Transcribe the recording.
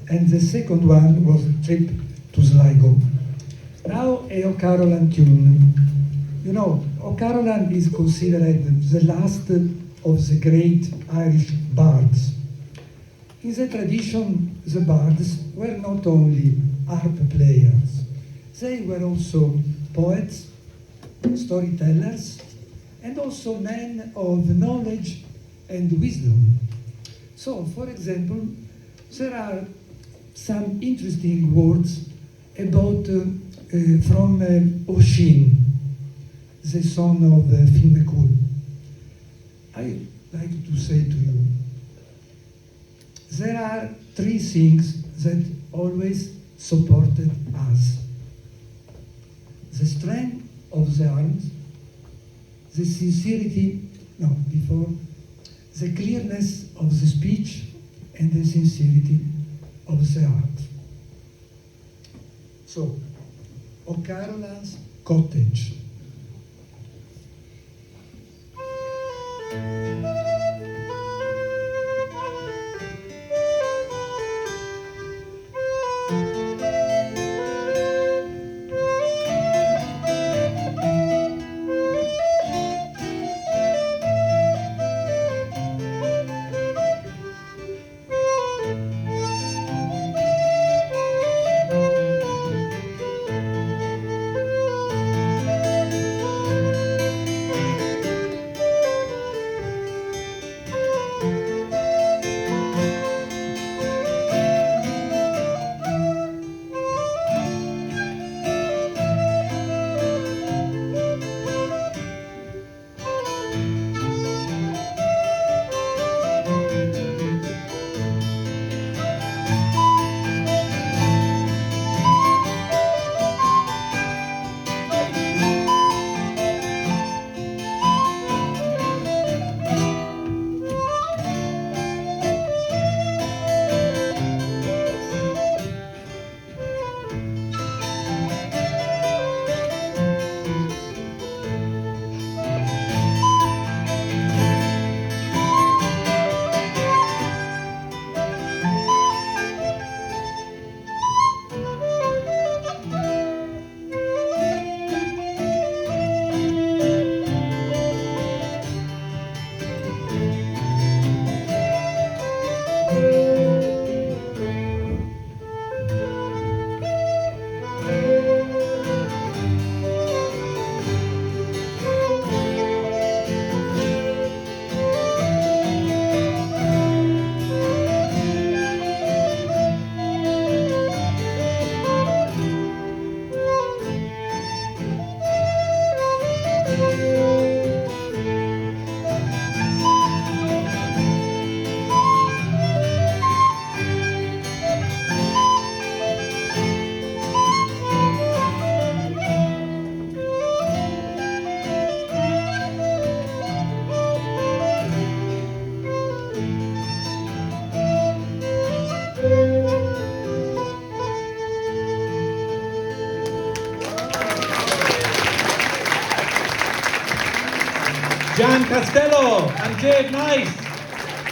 and the second one was a trip to Sligo. Now a Carolan tune. You know, Carolan is considered the last of the great Irish bards. In the tradition, the bards were not only harp players, they were also poets, storytellers, and also men of knowledge and wisdom. So, for example, there are some interesting words about from Oisin, the son of Finnmecul. I like to say to you, there are three things that always supported us: the strength of the arms, the sincerity, the clearness of the speech, and the sincerity of the art. So, Carolan's Cottage. Gian, Castello, and Jade Nice.